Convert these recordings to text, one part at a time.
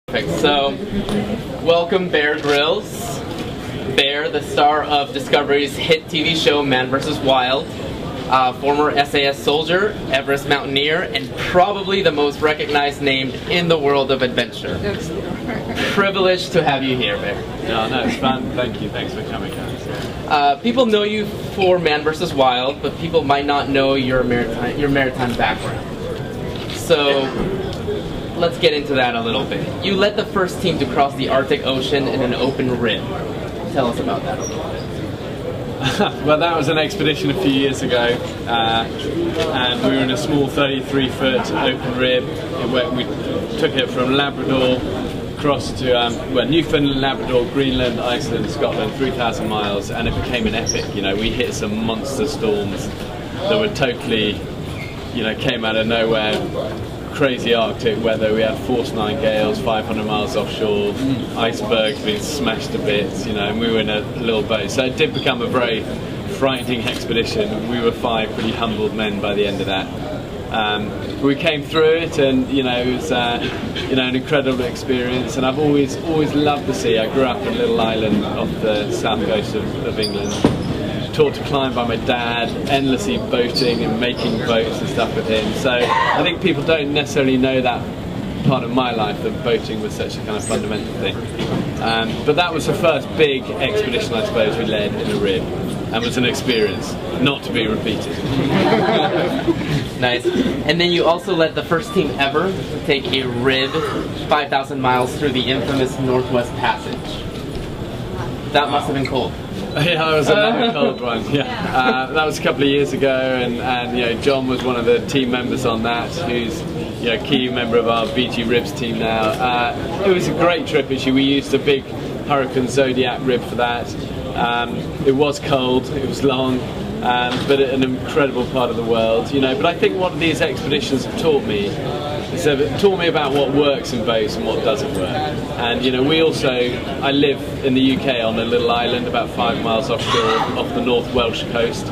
Perfect. So, welcome Bear Grylls. Bear, the star of Discovery's hit TV show Man vs. Wild, former SAS soldier, Everest mountaineer, and probably the most recognized name in the world of adventure. Privileged to have you here, Bear. Yeah, no, it's fun. Thank you. Thanks for coming, guys. People know you for Man vs. Wild, but people might not know your maritime background. So, let's get into that a little bit. You led the first team to cross the Arctic Ocean in an open rib. Tell us about that a little bit. Well, that was an expedition a few years ago, and we were in a small 33-foot open rib. We took it from Labrador across to Newfoundland, Labrador, Greenland, Iceland, Scotland, 3,000 miles, and it became an epic. You know, we hit some monster storms that were totally, came out of nowhere. Crazy Arctic weather. We had force 9 gales, 500 miles offshore, icebergs being smashed to bits, and we were in a little boat. So it did become a very frightening expedition. We were 5 pretty humbled men by the end of that. We came through it, and it was an incredible experience. And I've always loved the sea. I grew up in a little island off the south coast of England. Taught to climb by my dad, endlessly boating and making boats and stuff with him. So I think people don't necessarily know that part of my life, that boating was such a kind of fundamental thing. But that was the first big expedition, I suppose, we led in a rib, and was an experience not to be repeated. Nice. And then you also led the first team ever to take a rib 5,000 miles through the infamous Northwest Passage. That must have been cold. Yeah, that was another cold one. Yeah, that was a couple of years ago, and John was one of the team members on that, who's a key member of our BG Ribs team now. It was a great trip. Actually, we used a big Hurricane Zodiac rib for that. It was cold, it was long, but an incredible part of the world. But I think what these expeditions have taught me is it taught me about what works in boats and what doesn't work. And I live in the UK on a little island about 5 miles offshore, off the North Welsh coast.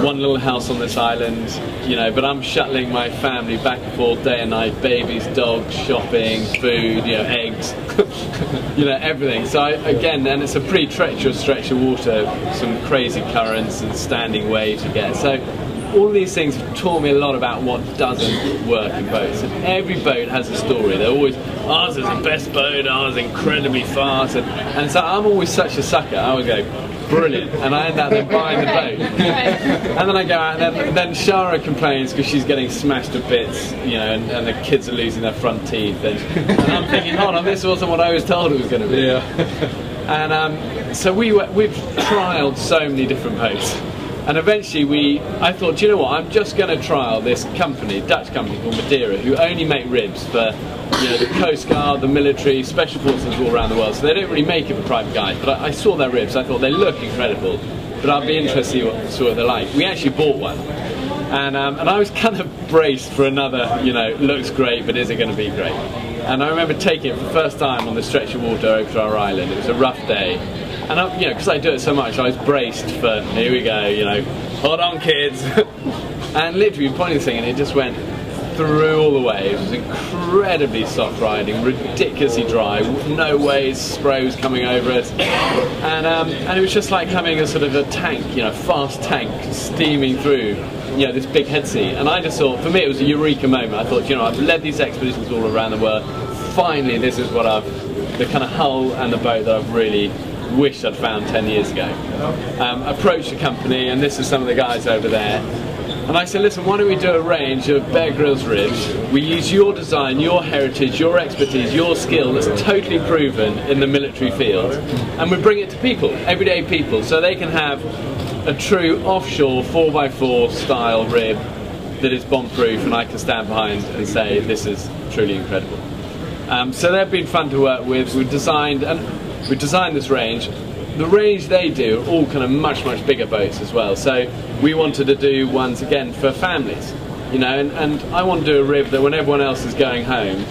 One little house on this island, but I'm shuttling my family back and forth day and night, babies, dogs, shopping, food, eggs, everything. So and it's a pretty treacherous stretch of water, some crazy currents and standing waves you get. So all these things have taught me a lot about what doesn't work in boats. And every boat has a story. They're always, ours is the best boat, ours is incredibly fast. And so I'm always such a sucker. I would go, brilliant. And I end up then buying the boat. And then I go out, and then Shara complains because she's getting smashed to bits, and the kids are losing their front teeth. And I'm thinking, hold on, this wasn't what I was told it was going to be. Yeah. And so we've trialled so many different boats. And eventually I thought, you know what, I'm just going to trial this company, Dutch company called Madeira, who only make ribs for the Coast Guard, the military, special forces all around the world. So they don't really make it for private guys. But I saw their ribs, I thought they look incredible, but I'd be interested to see what they're like. We actually bought one. And I was kind of braced for another, looks great, but is it going to be great? And I remember taking it for the first time on the stretch of water over to our island. It was a rough day. And because I do it so much, I was braced for, here we go, hold on kids. And literally pointing this thing, and it just went through all the waves. It was incredibly soft riding, ridiculously dry, no waves, spray was coming over us. And it was just like having a sort of a tank, fast tank, steaming through, this big head sea. And I just thought, for me it was a eureka moment. I thought, I've led these expeditions all around the world. Finally, this is what the kind of hull and the boat that I've really wished I'd found 10 years ago. Approached the company, and this is some of the guys over there, and I said, listen, why don't we do a range of Bear Grylls ribs? We use your design, your heritage, your expertise, your skill that's totally proven in the military field, and we bring it to people, everyday people, so they can have a true offshore 4x4 style rib that is bomb proof, and I can stand behind and say this is truly incredible. So they've been fun to work with. We designed this range. The range they do are all kind of much bigger boats as well. So we wanted to do ones again for families, and I want to do a rib that when everyone else is going home,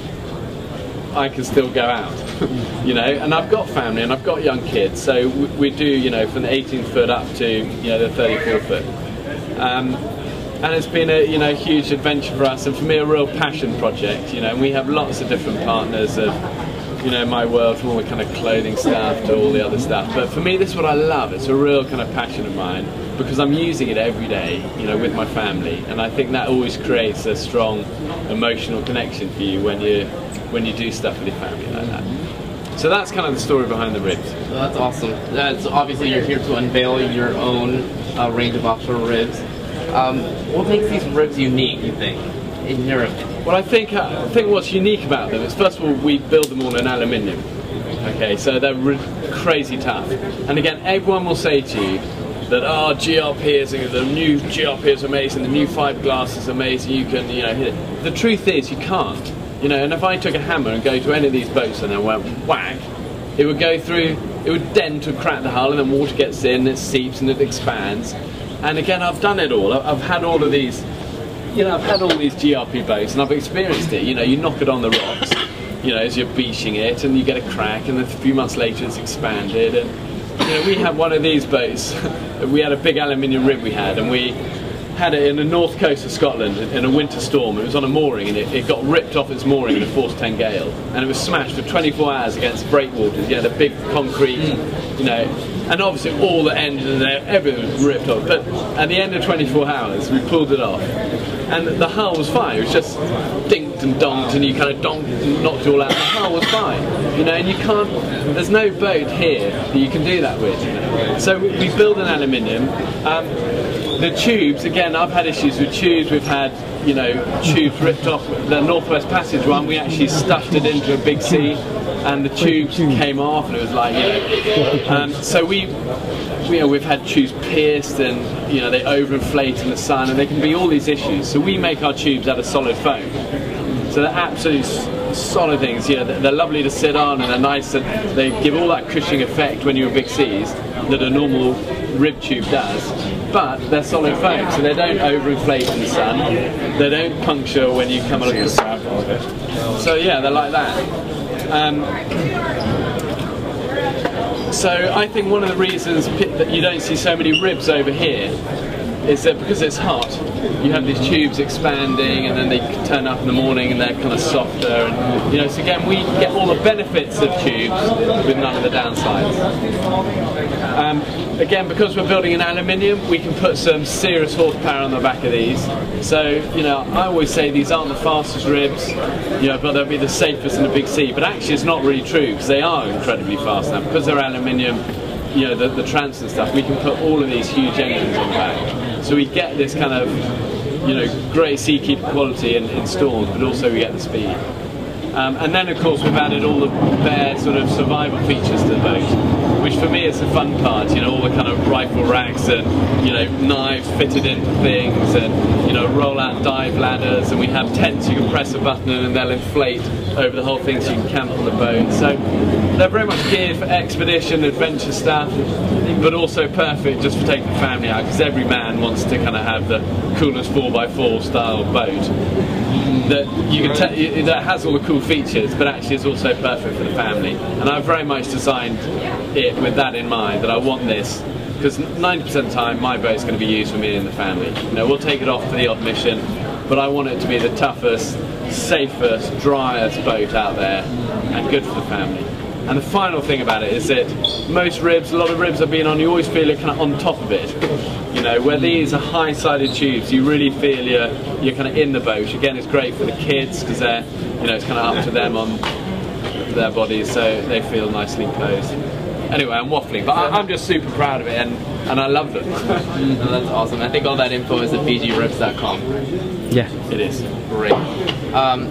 I can still go out, And I've got family and I've got young kids, so we do, from the 18-foot up to the 34-foot. And it's been a huge adventure for us, and for me a real passion project. And we have lots of different partners of you know, my world, from all the kind of clothing stuff to all the other stuff. But for me, this is what I love. It's a real kind of passion of mine because I'm using it every day, you know, with my family, and I think that always creates a strong emotional connection for you when you do stuff with your family like that. So that's kind of the story behind the ribs. Well, that's awesome. That's obviously you're here to unveil your own range of offshore ribs. What makes these ribs unique, you think, in your opinion? Well, I think what's unique about them is, first of all, we build them all in aluminium. Okay, so they're crazy tough. And again, everyone will say to you that, oh, the new GRP is amazing, the new fiberglass is amazing, you can, you know, hit it. The truth is, you can't. You know, and if I took a hammer and go to any of these boats and I went whack, it would go through, it would dent and crack the hull, and then water gets in, it seeps and it expands. And again, I've done it all. I've had all of these, you know, I've had all these GRP boats and I've experienced it. You know, you knock it on the rocks, you know, as you're beaching it, and you get a crack, and then a few months later it's expanded. And you know, we had one of these boats. We had a big aluminium rib we had, and we had it in the north coast of Scotland in a winter storm. It was on a mooring, and it got ripped off its mooring in a force 10 gale, and it was smashed for 24 hours against breakwaters. You had a big concrete, you know, and obviously all the engines and everything was ripped off. But at the end of 24 hours, we pulled it off, and the hull was fine. It was just dinked and donked, and you kind of donked and knocked it all out. The hull was fine, you know, and you can't. There's no boat here that you can do that with. You know? So we build an aluminium. The tubes, again, I've had issues with tubes. We've had, you know, tubes ripped off. The Northwest Passage one, we actually stuffed it into a big sea, and the tubes came off, and it was like, you know. So we've had tubes pierced, and you know, they overinflate in the sun, and they can be all these issues. So we make our tubes out of solid foam. So they're absolutely solid things. You know, they're lovely to sit on, and they're nice, and they give all that cushioning effect when you're in big seas that a normal rib tube does. But they're solid foam, so they don't overinflate in the sun. They don't puncture when you come along the sand. So yeah, they're like that. So I think one of the reasons that you don't see so many ribs over here is that because it's hot, you have these tubes expanding, and then they turn up in the morning and they're kind of softer, and you know, so again, we get all the benefits of tubes with none of the downsides. Again, because we're building in aluminium, we can put some serious horsepower on the back of these. So, you know, I always say these aren't the fastest ribs, you know, but they'll be the safest in the big sea. But actually, it's not really true, because they are incredibly fast now. Because they're aluminium, you know, the trans and stuff, we can put all of these huge engines on the back. So we get this kind of, you know, great seakeeper quality in storms, but also we get the speed. And then, of course, we've added all the bare sort of survival features to the boat, which for me is the fun part. You know, all the kind of rifle racks and, you know, knives fitted into things, and, you know, roll-out dive ladders, and we have tents you can press a button and they'll inflate over the whole thing so you can camp on the boat. So they're very much geared for expedition, adventure stuff, but also perfect just for taking the family out, because every man wants to kind of have the coolest 4x4 style boat that you can that has all the cool features, but actually is also perfect for the family. And I've very much designed it with that in mind, that I want this, because 90% of the time my boat's going to be used for me and the family. You know, we'll take it off for the odd mission, but I want it to be the toughest, safest, driest boat out there, and good for the family. And the final thing about it is that most ribs, a lot of ribs I've been on, you always feel it kind of on top of it. You know, where these are high-sided tubes, you really feel you're kind of in the boat. Again, it's great for the kids, because they're, you know, it's kind of up to them on their bodies, so they feel nicely enclosed. Anyway, I'm waffling, but I'm just super proud of it, and I love them. That's awesome. I think all that info is at bgribs.com. Yeah, it is. Great. And